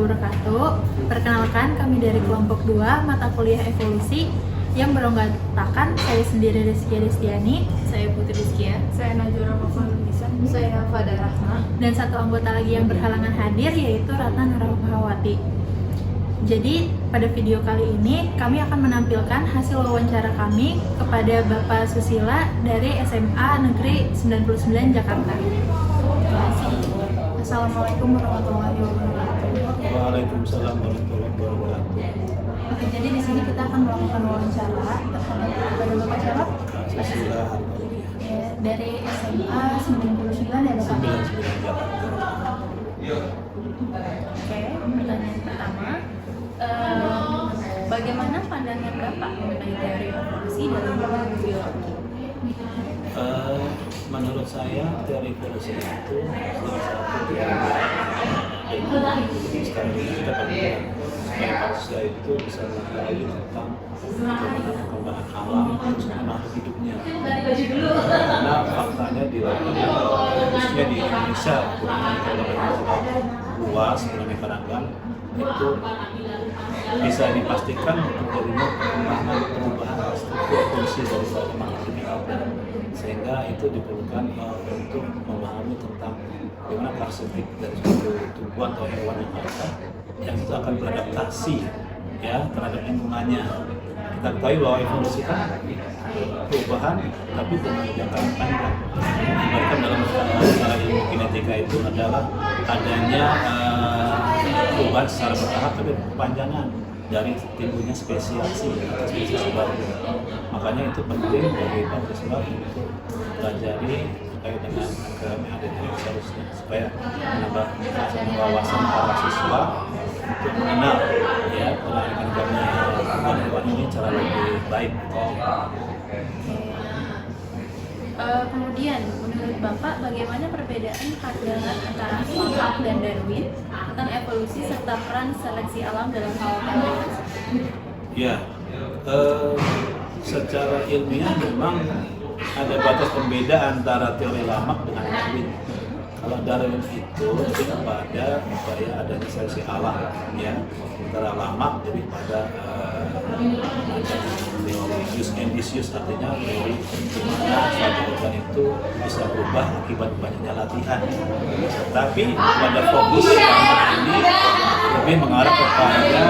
wabarakatuh. Perkenalkan, kami dari kelompok 2 mata kuliah evolusi yang beranggotakan saya sendiri Rizkia Destiani, Saya Putri Rizkia, Saya Najwa Rahman, saya Fada Rahma. dan satu anggota lagi yang berhalangan hadir yaitu Ratna Nurahawati. Jadi pada video kali ini kami akan menampilkan hasil wawancara kami kepada Bapak Susila dari SMA Negeri 99 Jakarta. Terima kasih. Assalamualaikum warahmatullahi wabarakatuh. Waalaikumsalam warahmatullahi wabarakatuh. Oke, jadi di sini kita akan melakukan wawancara kepada Bapak siapa? Susila Ya, dari SMA 99 ya Bapak? 99 Jakarta. Oke, pertanyaan pertama, bagaimana pandangan Bapak mengenai teori evolusi dalam biologi? Menurut saya teori evolusi itu salah satu teori sekarang ini kita pandang supaya manusia itu bisa mengetahui tentang perkembangan alam terus makhluk hidupnya. Karena faktanya di lapangan, khususnya di Indonesia, luas mengenai keranggan itu bisa dipastikan terjadinya perubahan struktur fungsi dari suatu makhluk hidup, sehingga itu diperlukan untuk memahami tentang bagaimana parasitik dari suatu tumbuhan atau hewan yang ada yang itu akan beradaptasi ya terhadap lingkungannya. Kita ketahui bahwa evolusi kan perubahan tapi dengan jangka panjang. Bahkan dalam secara ilmu genetika itu adalah adanya perubahan secara bertahap tapi berkepanjangan dari timbulnya spesiasi atau spesies baru. Makanya itu penting bagi mahasiswa untuk pelajari terkait dengan agama yang ada di seharusnya supaya menambah wawasan para siswa untuk mengenal ya pendidikan hewan ini cara lebih baik. Kemudian, menurut Bapak, bagaimana perbedaan pandangan antara Lamarck dan Darwin tentang evolusi serta peran seleksi alam dalam hal teori tersebut? Ya, secara ilmiah memang ada batas pembeda antara teori Lamarck dengan Darwin. Kalau Darwin itu lebih kepada upaya adanya seleksi alam, ya. Sementara Lamarck lebih pada teori use and disuse, artinya teori dimana suatu organ itu bisa berubah akibat banyaknya latihan. Tapi pada fokus Lamarck ini lebih mengarah kepada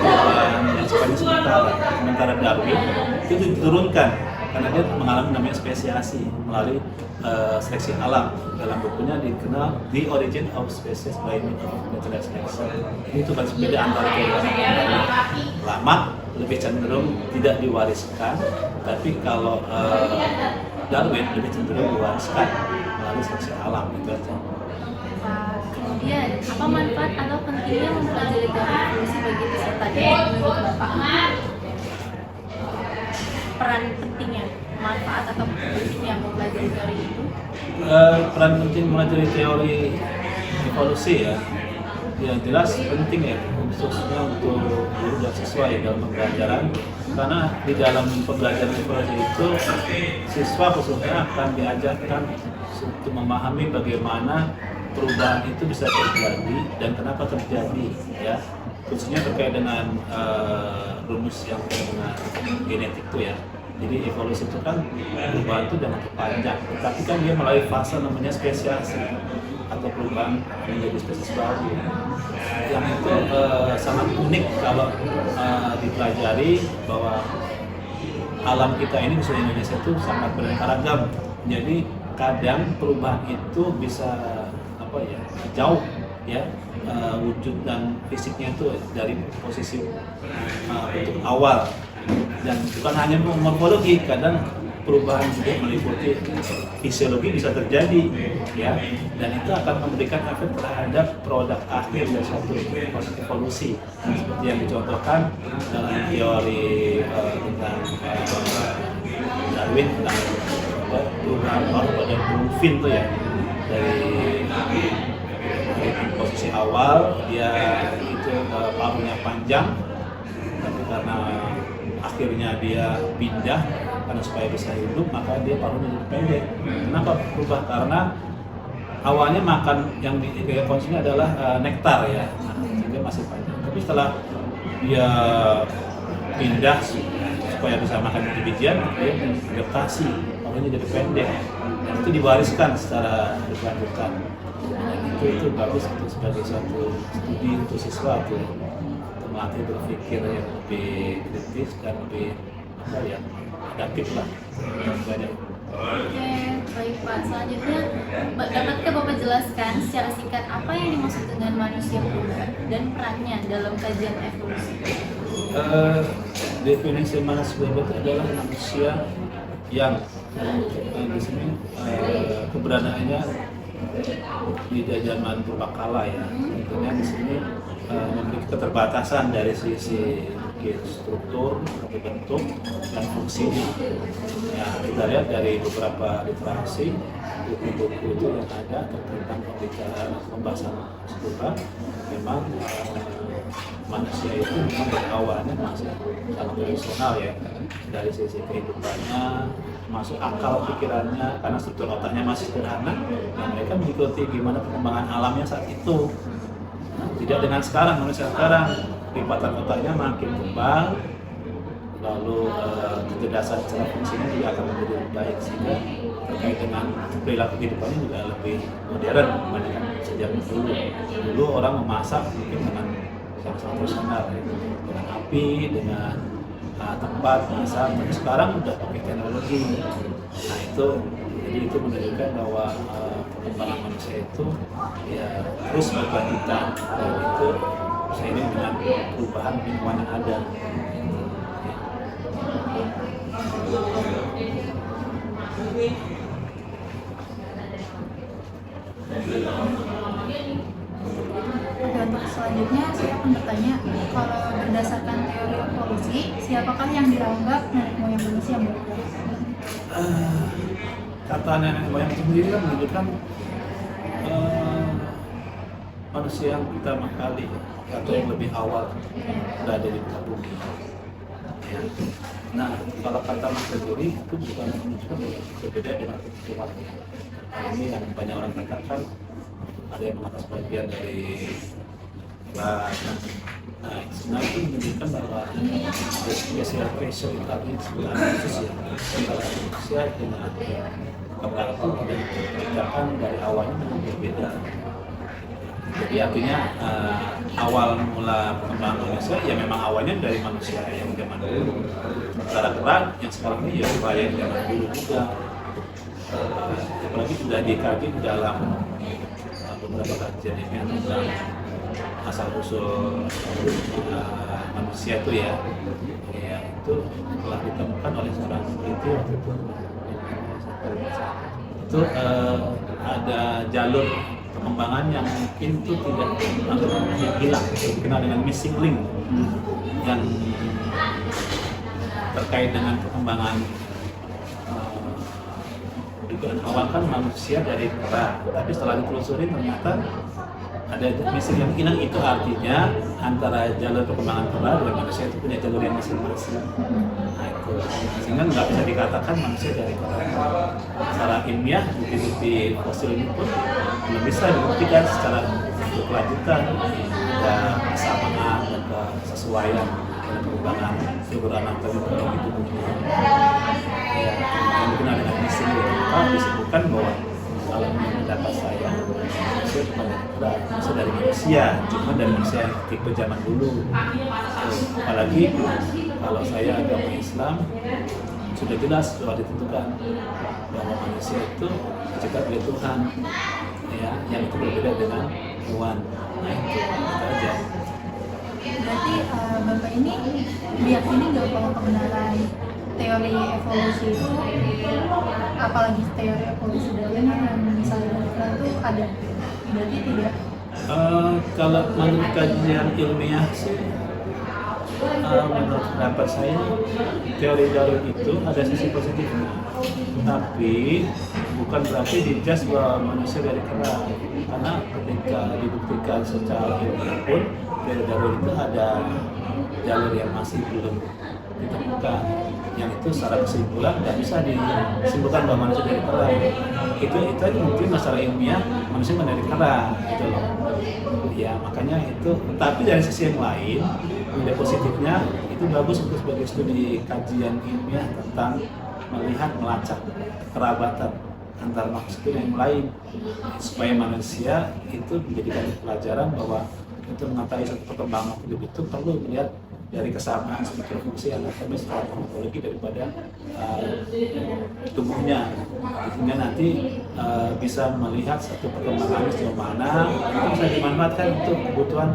perubahan yang sifatnya sementara. Sementara Darwin itu diturunkan karena dia mengalami namanya spesiasi melalui seleksi alam. Dalam bukunya dikenal The Origin of Species by Means of Natural Selection. Itu kan beda antara Lamarck lebih cenderung tidak diwariskan, tapi kalau Darwin lebih cenderung diwariskan melalui seleksi alam. Itu aja. Kemudian, apa manfaat atau pentingnya mempelajari teori evolusi bagi peserta didik menurut Bapak? Peran pentingnya, manfaat atau pentingnya mempelajari teori itu? Peran penting mempelajari teori evolusi ya, yang jelas penting ya, khususnya untuk guru dan siswa ya dalam pembelajaran. Karena di dalam pembelajaran evolusi itu siswa khususnya akan diajarkan untuk memahami bagaimana perubahan itu bisa terjadi dan kenapa terjadi ya, khususnya terkait dengan rumus yang dengan genetik itu ya. Jadi evolusi itu kan perubahan itu jangka panjang, tapi kan dia melalui fase namanya spesiasi atau perubahan menjadi spesies baru. Yang itu sangat unik kalau dipelajari bahwa alam kita ini khususnya Indonesia itu sangat beraneka ragam. Jadi kadang perubahan itu bisa jauh ya wujud dan fisiknya itu dari posisi bentuk awal, dan bukan hanya morfologi, kadang perubahan juga meliputi fisiologi bisa terjadi ya, dan itu akan memberikan efek terhadap produk akhir dari suatu evolusi seperti yang dicontohkan dalam teori tentang Darwin tentang perubahan baru pada burung fin tuh ya, dari posisi awal dia itu paruhnya panjang, tapi karena akhirnya dia pindah karena supaya bisa hidup maka dia paruhnya jadi pendek. Kenapa berubah? Karena awalnya makan yang dikonsumsi adalah nektar ya. Nah, sehingga masih panjang. Tapi setelah dia pindah supaya bisa makan biji-bijian, dia beradaptasi, makanya jadi pendek. Dan itu diwariskan secara berkelanjutan. Itu bagus untuk sebagai satu studi untuk siswa tuh, untuk melatih berpikir yang lebih kritis dan lebih adaptif lah. Banyak. Oke, baik Pak. Selanjutnya, dapatkah Bapak jelaskan secara singkat apa yang dimaksud dengan manusia purba dan perannya dalam kajian evolusi? Definisi manusia purba itu adalah manusia yang di sini keberadaannya di zaman purbakala ya. Tentunya di sini memiliki keterbatasan dari sisi struktur, bentuk, dan fungsinya. Ya, kita lihat dari beberapa literasi buku-buku itu yang ada tentang pembahasan purba, memang manusia itu memang berawalnya masih sangat tradisional ya, dari sisi kehidupannya, masuk akal pikirannya, karena struktur otaknya masih sederhana, dan mereka mengikuti gimana perkembangan alamnya saat itu. Nah, tidak dengan sekarang, manusia sekarang lipatan otaknya makin kembang, lalu kecerdasan secara fungsinya juga akan menjadi lebih baik, sehingga terkait dengan perilaku kehidupannya juga lebih modern dibandingkan sejak dulu. Dulu orang memasak mungkin dengan sangat tradisional, dengan api, dengan tempat masak, tapi sekarang udah pakai teknologi. Nah itu, jadi itu menunjukkan bahwa perkembangan manusia itu ya terus berkelanjutan, dan itu seiring dengan perubahan lingkungan yang ada. Oke, untuk selanjutnya saya akan bertanya, kalau berdasarkan teori evolusi, siapakah yang dianggap nenek moyang manusia, Bu? Kata nenek moyang sendiri kan menunjukkan manusia yang pertama kali atau yang lebih awal berada di muka bumi. Ya. Nah, kalau kata Mas sendiri itu bukan menunjukkan berbeda dengan umat. Ini yang banyak orang katakan, ada yang mengatakan sebagian dari bahasa. Nah, sebenarnya itu menunjukkan bahwa special ratio itu artinya sebenarnya khusus ya antara manusia dengan keberatan dan penciptaan dari awalnya memang berbeda. Jadi artinya awal mula perkembangan manusia ya memang awalnya dari manusia yang zaman dulu. Secara kerak yang sekarang ini ya upaya yang zaman dulu juga. Apalagi sudah dikaji dalam beberapa kajian ilmiah tentang asal usul manusia itu ya, itu telah ditemukan oleh seorang peneliti waktu itu ada jalur pengembangan yang mungkin itu tidak hilang, dikenal dengan missing link, yang terkait dengan perkembangan dugaan awal kan manusia dari kera, tapi setelah ditelusuri ternyata ada missing yang hilang. Itu artinya antara jalur perkembangan kera dan manusia itu punya jalur yang masing-masing. Nah itu, sehingga nggak bisa dikatakan manusia dari kera. Secara ilmiah, bukti-bukti fosil ini pun belum bisa dibuktikan secara berkelanjutan dan kesamaan dan kesesuaian dengan perkembangan figur anatomi pada tubuhnya. Ya, yang dikenal dengan missing link, maka disebutkan bahwa kalau mendapat saya, manusia bukan dari kera, manusia dari manusia, cuma dari manusia tipe zaman dulu. Apalagi kalau saya agama Islam, sudah jelas sudah ditentukan bahwa manusia itu diciptakan oleh Tuhan, ya, yang itu berbeda dengan hewan. Nah itu aja. Berarti Bapak ini meyakini nggak bahwa kebenaran teori evolusi itu, apalagi teori evolusi Darwin yang misalnya dari kera itu ada? Berarti tidak? Kalau menurut kajian ilmiah sih, menurut pendapat saya teori Darwin itu ada sisi positifnya, tapi bukan berarti dijudge bahwa manusia dari kera, karena ketika dibuktikan secara ilmiah pun teori Darwin itu ada jalur yang masih belum ditemukan. yang itu secara kesimpulan nggak bisa disimpulkan bahwa manusia dari kera. Itu mungkin masalah ilmiah manusia dari kera gitu loh. Ya makanya itu. Tapi dari sisi yang lain, nilai positifnya itu bagus untuk sebagai studi kajian ilmiah tentang melihat melacak kerabatan antar makhluk yang lain, supaya manusia itu menjadikan pelajaran bahwa untuk mengetahui satu perkembangan hidup itu perlu melihat dari kesamaan struktur fungsi anatomis atau morfologi daripada tubuhnya. Sehingga nanti bisa melihat satu perkembangan sejauh mana itu bisa dimanfaatkan untuk kebutuhan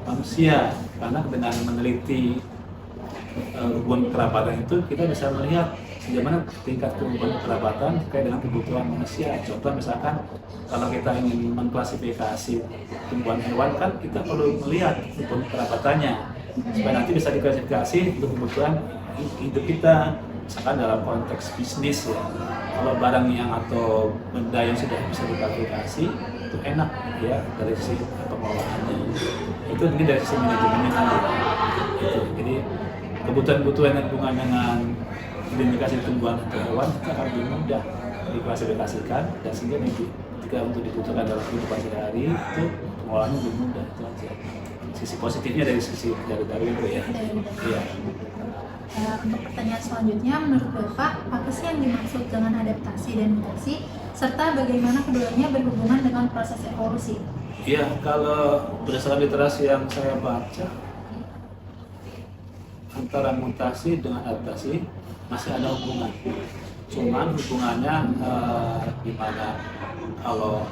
manusia, karena dengan meneliti hubungan kerabatan itu kita bisa melihat bagaimana tingkat hubungan kerabatan terkait dengan kebutuhan manusia. Contoh misalkan kalau kita ingin mengklasifikasi tumbuhan hewan kan kita perlu melihat hubungan kerabatannya supaya nanti bisa diklasifikasi untuk kebutuhan hidup kita. Misalkan dalam konteks bisnis ya, kalau barang yang atau benda yang sudah bisa diklasifikasi itu enak ya dari sisi pengelolaannya. Itu ini dari sisi manajemennya nanti. Itu. Jadi kebutuhan-kebutuhan yang hubungan dengan identifikasi tumbuhan atau hewan itu akan lebih mudah diklasifikasikan, dan sehingga jika untuk dibutuhkan dalam kehidupan sehari-hari itu pengolahannya lebih mudah. Itu aja sisi positifnya dari sisi dari itu ya. Iya. Untuk pertanyaan selanjutnya, menurut Bapak, apa sih yang dimaksud dengan adaptasi dan mutasi, serta bagaimana keduanya berhubungan dengan proses evolusi? Iya, kalau berdasarkan literasi yang saya baca, antara mutasi dengan adaptasi masih ada hubungan. Cuman hubungannya gimana kalau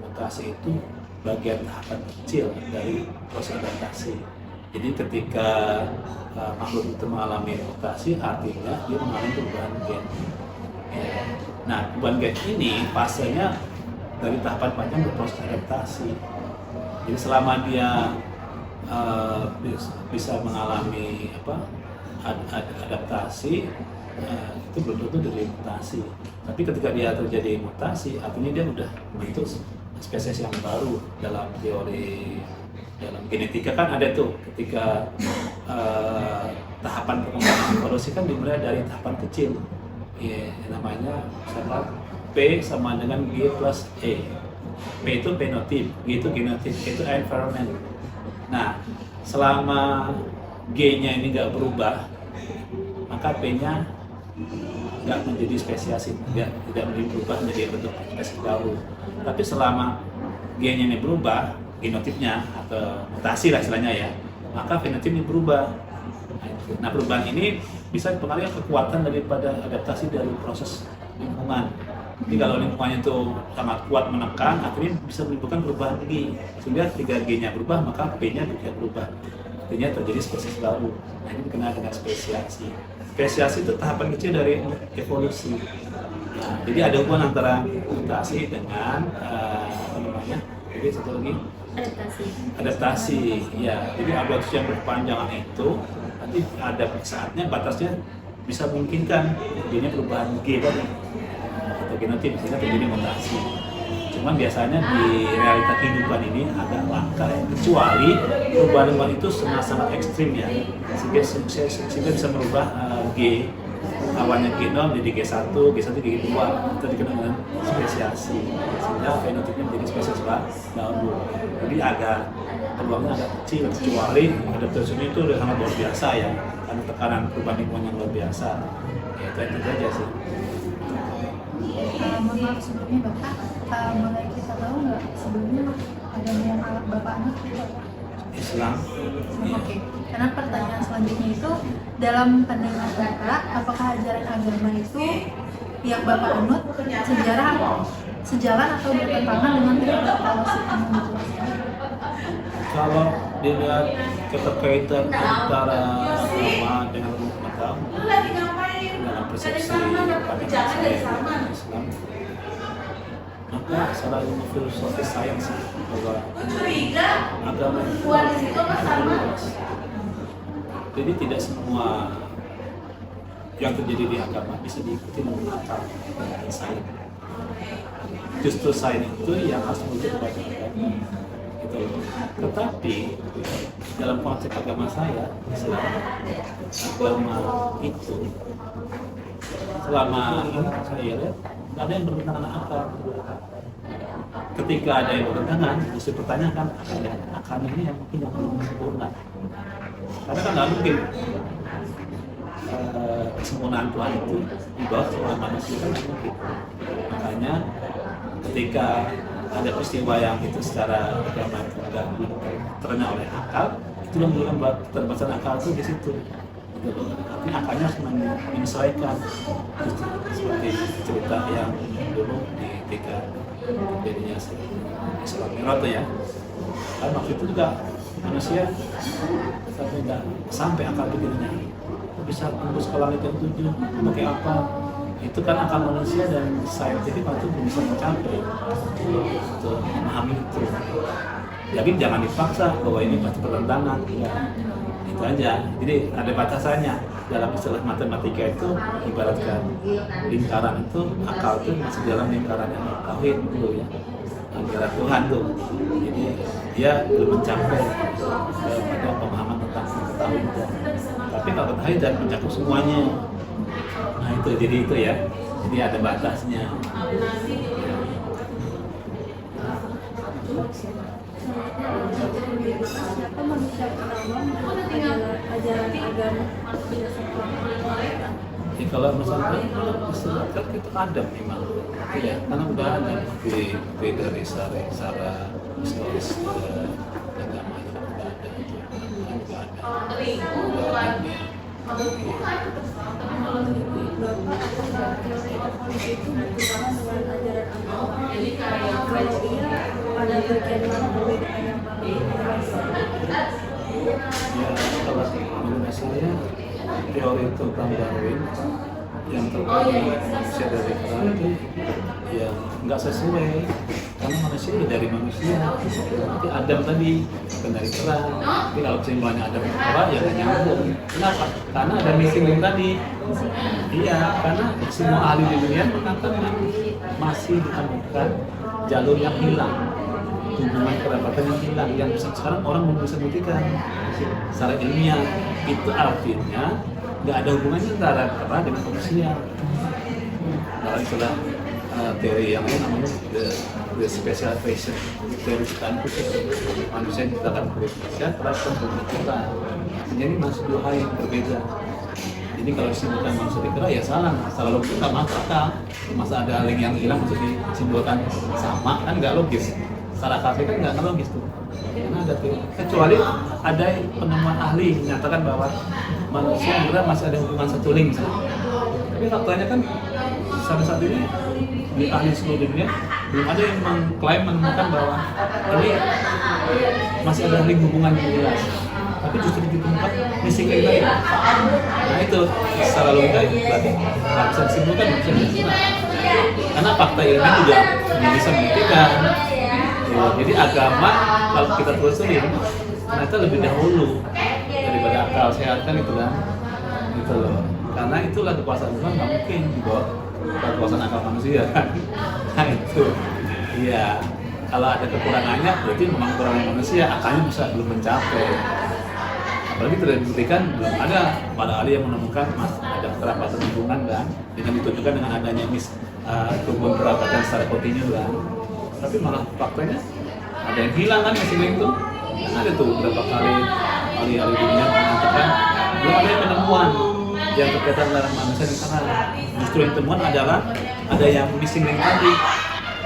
mutasi itu bagian tahapan kecil dari proses adaptasi. Jadi ketika makhluk itu mengalami mutasi, artinya dia mengalami perubahan gen. Ya. Nah, perubahan gen ini fasenya dari tahapan panjang ke proses adaptasi. Jadi selama dia bisa mengalami adaptasi, itu belum tentu dari mutasi. Tapi ketika dia terjadi mutasi, artinya dia udah membentuk spesies yang baru. Dalam teori dalam genetika kan ada tuh ketika tahapan perkembangan evolusi kan dimulai dari tahapan kecil. Ya, namanya misalkan P sama dengan G plus E. P itu phenotype, G itu genotype, E itu environment. Nah, selama G-nya ini nggak berubah, maka P-nya nggak menjadi spesies, tidak menjadi berubah menjadi bentuk spesies baru. Tapi selama G-nya ini berubah, genotipnya atau mutasi lah istilahnya ya, maka fenotipnya berubah. Nah, perubahan ini bisa dipengaruhi kekuatan daripada adaptasi dari proses lingkungan. Jadi kalau lingkungannya itu sangat kuat menekan, akhirnya bisa menimbulkan perubahan G. Sehingga ketika G-nya berubah, maka P-nya juga berubah. Artinya terjadi spesies baru. Nah, ini dikenal dengan spesiasi. Spesiasi itu tahapan kecil dari evolusi. Nah, jadi ada hubungan antara mutasi dengan jadi satu lagi adaptasi. Ya, jadi adaptasi yang berkepanjangan itu nanti ada saatnya batasnya bisa memungkinkan jadinya perubahan G tadi. Genotip sehingga terjadi mutasi. Cuman biasanya di realita kehidupan ini agak langka ya, kecuali perubahan itu sangat ekstrim ya, sehingga bisa merubah G awalnya G0 jadi G1, G1 jadi G2, itu dikenal dengan spesiasi, sehingga fenotipnya menjadi spesies baru. Jadi peluangnya agak kecil, kecuali adaptasi itu udah sangat luar biasa ya, karena tekanan perubahan lingkungan yang luar biasa. Ya, itu aja sih. Mohon maaf sebelumnya Bapak, boleh kita tahu nggak sebelumnya agama yang Bapak anut itu apa? Islam. Oke. Karena pertanyaan selanjutnya itu, dalam pandangan Bapak, apakah ajaran agama itu yang Bapak anut sejalan atau bertentangan dengan teori evolusi yang menjelaskan? Kalau dilihat keterkaitan antara agama dengan pengetahuan, dengan persepsi pandangan saya dengan Islam, maka secara ilmu filosofi sains bahwa agama itu luas. Jadi tidak semua yang terjadi di agama bisa diikuti dengan akal dan sains. Justru sains itu yang harus menuju kepada agama. Gitu. Tetapi dalam konsep agama saya, Islam, agama itu selama ini saya lihat nggak ada yang bertentangan akal. Ketika ada yang bertentangan, mesti pertanyakan akal ini yang mungkin yang belum sempurna. Karena kan nggak mungkin kesempurnaan Tuhan itu dibawa ke seorang manusia kan nggak mungkin. Makanya ketika ada peristiwa yang itu secara agama itu nggak terkena oleh akal, itu yang menunjukkan keterbatasan akal itu di situ. Tapi akalnya harus menyesuaikan. Seperti cerita yang dulu di ketika jadinya Isra Mi'raj ya. Kan waktu itu juga manusia sampai nggak sampai akal begininya. Bisa tembus ke langit yang 7 pakai apa? Itu kan akal manusia dan saintifik itu belum bisa mencapai untuk memahami itu. Jadi jangan dipaksa bahwa ini pasti bertentangan, ya. Itu aja. Jadi ada batasannya. Dalam istilah matematika itu ibaratkan lingkaran itu, akal itu masih dalam lingkaran yang tauhid dulu ya, lingkaran Tuhan tuh. Jadi dia belum mencapai pada pemahaman tentang tauhid. Tapi kalau tauhid dan mencakup semuanya. Nah itu jadi itu ya. Jadi ada batasnya. Siapa manusia pertama menurut ajaran agama? Jadi kalau misalkan kan itu Adam memang, ya karena udah ada bukti dari secara historis agama itu udah ada, Bapak, apakah teori evolusi itu bertentangan dengan ajaran agama? Kalau iya, pada bagian mana perbedaan yang paling mendasar? Ya kalau menurut saya teori tentang Darwin yang terkait manusia dari kera itu ya nggak sesuai, karena manusia ya dari manusia. Nanti Adam tadi bukan dari kera, tapi kalau kesimpulannya Adam dari kera ya nggak nyambung. Kenapa? Karena ada missing link tadi. Iya, karena semua ahli di dunia mengatakan masih ditemukan jalur yang hilang, hubungan kerabatan yang hilang, yang sekarang orang belum bisa buktikan secara ilmiah. Itu artinya nggak ada hubungannya antara kera dengan manusia. Kalau istilah teori yang lain namanya the special creation, teori ciptaan khusus. Manusia diciptakan berbeda, kera berbeda. Jadi masih dua hal yang berbeda. Jadi kalau disimpulkan manusia di kera ya salah logis, nggak masuk akal. Masa ada link yang hilang untuk disimpulkan sama, kan nggak logis. Secara akal kan nggak logis tuh. Karena ada tuh, kecuali ada penemuan ahli menyatakan bahwa manusia dan kera masih ada hubungan satu link misalnya. Tapi faktanya kan sampai saat ini di ahli seluruh dunia belum ada yang mengklaim menemukan bahwa ini masih ada link hubungan yang jelas. Tapi justru ditemukan missing link tadi. Nah itu secara logika berarti nggak bisa disimpulkan, nggak bisa disimpulkan. Karena fakta ilmiah juga bisa membuktikan. Jadi agama kalau kita telusurin ternyata lebih dahulu daripada akal sehat kan itu kan, gitu loh. Karena itulah kekuasaan Tuhan nggak mungkin dibawa kekuasaan akal manusia kan. Nah itu, iya. Kalau ada kekurangannya berarti memang kekurangan manusia, akalnya bisa belum mencapai. Apalagi tidak dibuktikan, belum ada para ahli yang menemukan ada kerapatan hubungan kan, dengan ditunjukkan dengan adanya hubungan kerapatan secara kontinu kan. Tapi malah faktanya ada yang hilang kan missing link itu. Kan ada tuh beberapa kali ahli-ahli dunia mengatakan belum ada yang penemuan yang berkaitan dengan manusia di sana. Justru yang temuan adalah ada yang missing link tadi.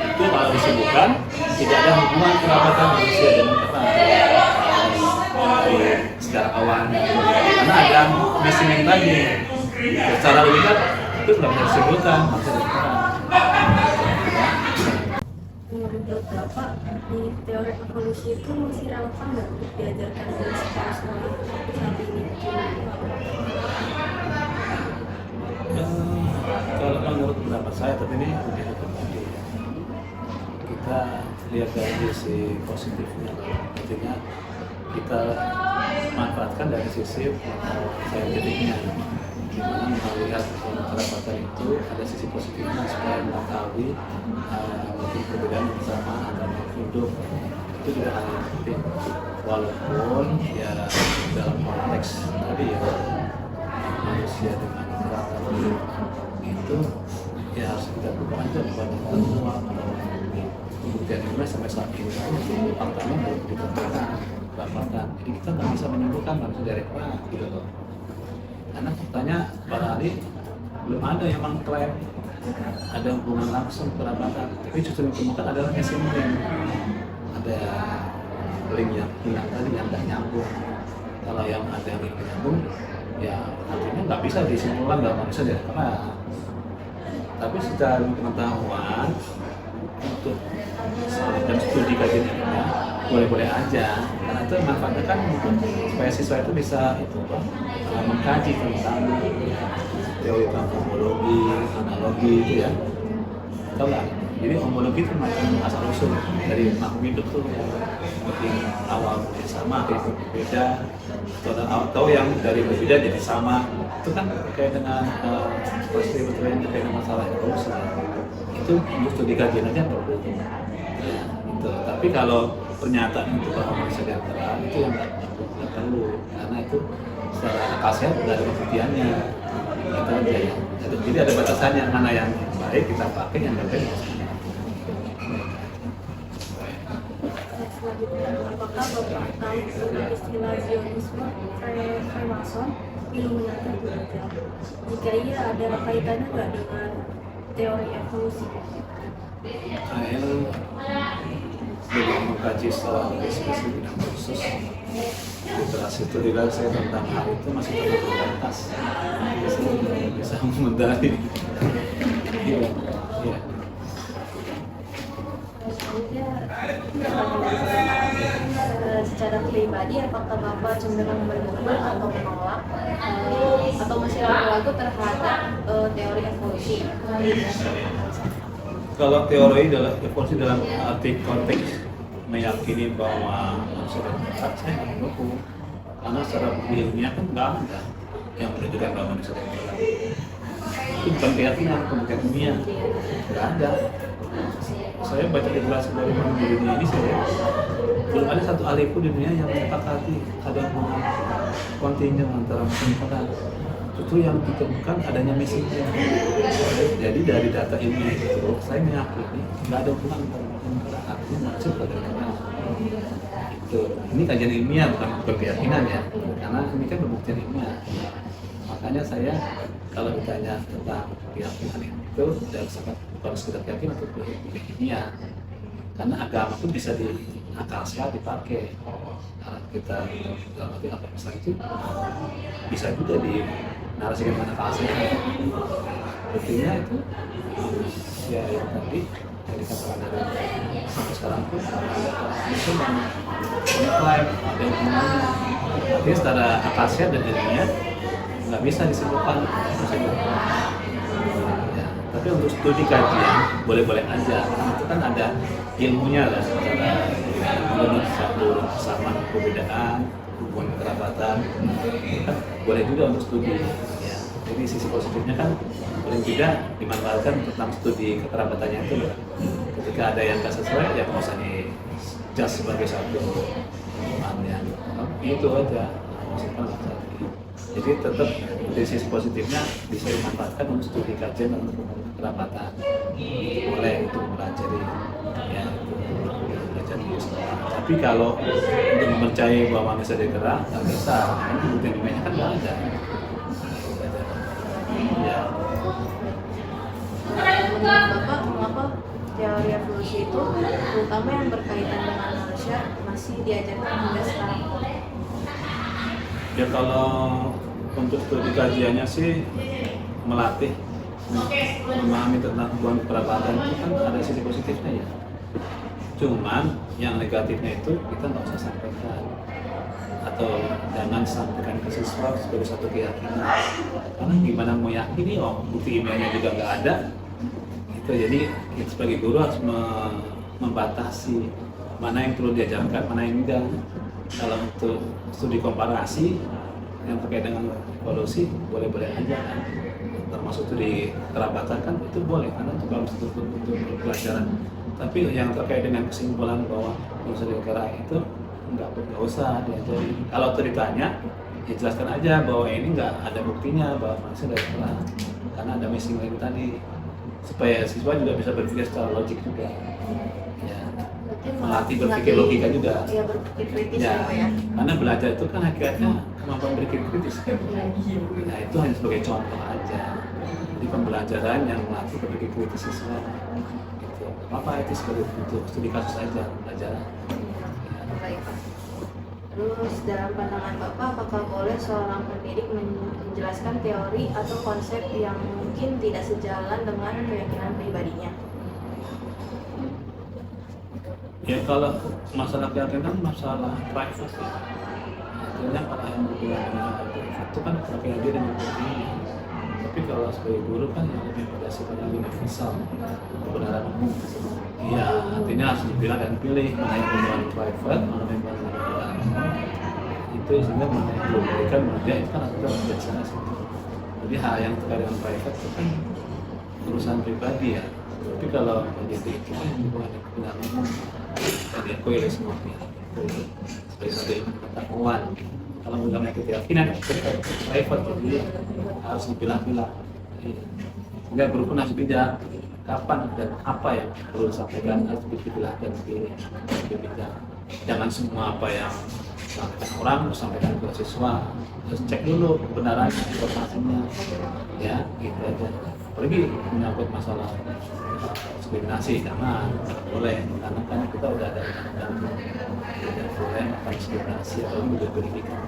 Itu kalau disebutkan tidak ada hubungan kerabatan manusia dengan kera secara awal, karena ada missing link tadi. Secara logika itu tidak bisa disebutkan manusia dan kera. Menurut Bapak, di teori evolusi itu masih relevan nggak untuk diajarkan di sekolah saat ini? Kalau menurut pendapat saya, tapi ini lebih pribadi ya. Kita lihat dari sisi positifnya, artinya kita manfaatkan dari sisi saintifiknya, dimana melihat kerapatan itu ada sisi positifnya supaya mengetahui mungkin perbedaan yang sama antara makhluk hidup itu juga hal yang penting, walaupun ya dalam konteks tadi ya manusia dengan keragaman itu ya harus kita buka aja kepada semua. Kemudian ilmiah sampai saat ini faktanya belum ditentukan berdasarkan, jadi kita nggak bisa menyimpulkan manusia dari perang gitu loh, karena faktanya barangkali belum ada yang mengklaim ada hubungan langsung kerabatan, tapi justru ditemukan adalah missing link, ada link yang hilang tadi yang nggak nyambung. Kalau yang ada yang nyambung ya artinya nggak bisa disimpulkan dalam manusia dari perang. Tapi secara pengetahuan untuk dan studi kajian ilmiah boleh-boleh aja, karena itu manfaatnya kan supaya siswa itu bisa mengkaji tentang teori tentang homologi, analogi itu ya. Tahu nggak? Jadi homologi itu macam asal usul dari makhluk hidup tuh yang awal sama, akhirnya berbeda, atau yang dari berbeda jadi sama. Itu kan kayak dengan pasti betul yang terkait dengan masalah evolusi. Itu untuk studi kajian aja perlu. Ya, gitu. Tapi kalau pernyataan itu bahwa manusia sejahtera itu yang nggak perlu, karena itu secara akal sehat nggak ada pembuktiannya. Itu aja ya. Jadi ada batasannya, mana yang baik kita pakai, yang nggak baik. Selanjutnya, apakah Bapak tahu tentang istilah Zionisme, Freemason, Illuminati, atau Dajjal? Jika iya, ada kaitannya nggak dengan teori evolusi? Saya belum mengkaji secara spesifik bidang khusus. Literasi tulisan saya tentang hal itu masih terbatas. Bisa mengomentari. Iya. Selanjutnya, secara pribadi apakah Bapak cenderung mendukung atau menolak atau masih ragu-ragu terhadap teori evolusi? Kalau teori dalam evolusi dalam arti konteks meyakini bahwa manusia bergerak, saya nggak mendukung, karena secara ilmiah kan nggak ada yang menunjukkan bahwa manusia bergerak. Itu bukan keyakinan, bukan ilmiah, nggak ada. Saya baca literasi dari dunia ini, saya belum ada satu ahli pun di dunia yang menyepakati ada hubungan kontinu antara mesin perang. Justru yang ditemukan adanya missing link. Jadi dari data ilmiah itu saya meyakini nggak ada hubungan antara mesin perang, artinya manusia bergerak. Itu ini kajian ilmiah, bukan keyakinan ya, karena ini kan pembuktian ilmiah. Makanya saya kalau ditanya tentang keyakinan itu dari sangat bukan sekedar keyakinan atau ilmiah, karena agama pun bisa di akal sehat dipakai. Karena kita dalam arti apa misalnya itu bisa juga dinarasikan dengan akal sehat. Buktinya itu ya yang tadi yang dikatakan dari sampai sekarang pun itu mengklaim ada hubungannya. Artinya secara akal sehat dan ilmiah nggak bisa disimpulkan ya, tapi untuk studi kajian boleh-boleh aja, karena itu kan ada ilmunya lah, cara mengenai satu kesamaan perbedaan, hubungan kerabatan, kan boleh juga untuk studi ya. Jadi sisi positifnya kan paling tidak dimanfaatkan tentang studi kekerabatannya itu loh. Ketika ada yang nggak sesuai ya nggak usah di-judge sebagai satu hubungan yang itu aja, maksudnya jadi tetap dari sisi positifnya bisa dimanfaatkan untuk studi kajian dan untuk kerabatan. Boleh untuk mempelajari ya, belajar di sekolah. Tapi kalau untuk mempercayai bahwa manusia bergerak nggak bisa, karena bukti ilmiahnya kan nggak ada. Ya. Menurut Bapak, mengapa teori evolusi itu, terutama yang berkaitan dengan manusia, masih diajarkan hingga sekarang? Ya kalau untuk studi kajiannya sih melatih memahami tentang hubungan kerabatan itu kan ada sisi positifnya ya. Cuman yang negatifnya itu kita nggak usah sampaikan atau jangan sampaikan ke siswa sebagai satu keyakinan. Karena gimana mau yakini bukti ilmiahnya juga nggak ada. Itu jadi kita sebagai guru harus membatasi mana yang perlu diajarkan, mana yang enggak. Kalau untuk studi komparasi yang terkait dengan evolusi boleh-boleh aja kan, termasuk itu diterapkan kan itu boleh karena itu kalau untuk pelajaran. Tapi yang terkait dengan kesimpulan bahwa manusia dari kera itu nggak usah diajari. Kalau ditanya ya jelaskan aja bahwa ini nggak ada buktinya bahwa manusia dari kera, karena ada missing link tadi, supaya siswa juga bisa berpikir secara logik juga ya, melatih berpikir logika juga ya, berpikir kritis ya, ya. karena belajar itu kan hakikatnya kemampuan berpikir kritis kan. Nah itu hanya sebagai contoh aja, jadi pembelajaran yang melatih berpikir kritis siswa gitu. Apa itu sebagai bentuk studi kasus aja pembelajaran. Baik, Pak. Terus dalam pandangan Bapak, apakah boleh seorang pendidik menjelaskan teori atau konsep yang mungkin tidak sejalan dengan keyakinan pribadinya? Ya kalau masalah keyakinan masalah private ya. Artinya kalau yang berhubungan dengan private itu kan keyakinan dia dengan dirinya. Tapi kalau sebagai guru kan yang lebih pada sifat yang universal, kebenaran umum. Iya, artinya harus dipilah dan pilih mana yang berhubungan private, mana yang berhubungan dengan itu sehingga mana yang diberikan mana dia itu kan kita dari sana sih. Jadi hal yang terkait dengan private itu kan urusan pribadi ya. Tapi kalau menjadi itu kan hubungan dengan kebenaran umum. Jadi aku ya semua sebagai satu pengetahuan. Kalau mengenai keyakinan private jadi harus dipilah-pilah. Sehingga guru pun harus bijak kapan dan apa yang perlu disampaikan, harus dipilah dan bijak. Jangan semua apa yang disampaikan orang disampaikan ke siswa. Harus cek dulu kebenaran informasinya. Ya, gitu aja. Apalagi menyangkut masalah diskriminasi, jangan boleh karena kan kita udah ada undang-undang tidak boleh melakukan diskriminasi atau juga pendidikan.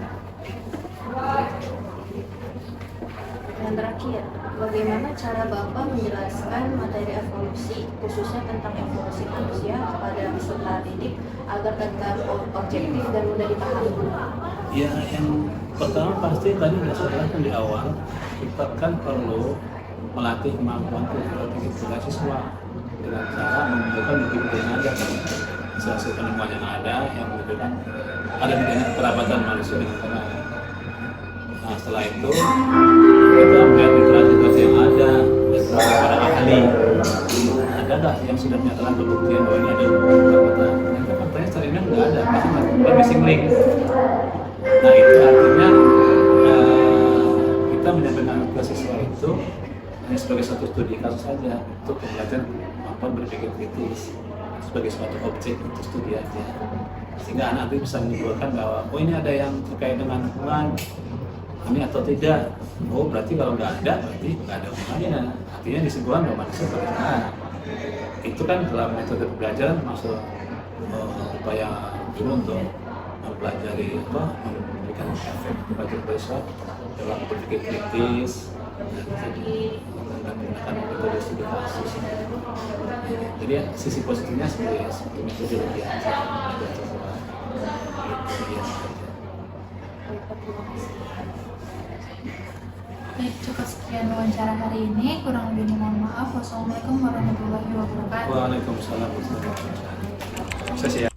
Dan terakhir, bagaimana cara Bapak menjelaskan materi evolusi, khususnya tentang evolusi manusia kepada peserta didik agar tetap objektif dan mudah dipahami? Ya, yang pertama pasti tadi sudah saya jelaskan di awal, kita kan perlu melatih kemampuan kritis siswa dengan cara menunjukkan bukti-bukti yang ada kan, hasil penemuan yang ada yang menunjukkan ada tidaknya kekerabatan manusia dengan kera. Nah setelah itu kita melihat literasi yang ada dan para ahli adakah yang sudah menyatakan pembuktian bahwa ini ada kekerabatan. Yang faktanya secara ilmiah nggak ada, pasti ada missing link. Nah itu artinya kita menyampaikan ke siswa itu hanya sebagai satu studi kasus saja untuk pembelajaran kemampuan berpikir kritis sebagai suatu objek untuk studi aja, sehingga anak itu bisa menyimpulkan bahwa oh ini ada yang terkait dengan hubungan ini atau tidak. Oh berarti kalau nggak ada berarti nggak ada hubungannya, artinya disimpulkan bahwa manusia berbeda. Itu kan dalam metode pembelajaran masuk upaya dulu untuk mempelajari apa, memberikan efek kepada siswa dalam berpikir kritis dan menggunakan metode studi kasus. Jadi sisi positifnya seperti metodologi aja. Baik, cukup sekian wawancara hari ini. Kurang lebihnya mohon maaf. Wassalamualaikum warahmatullahi wabarakatuh. Waalaikumsalam warahmatullahi wabarakatuh.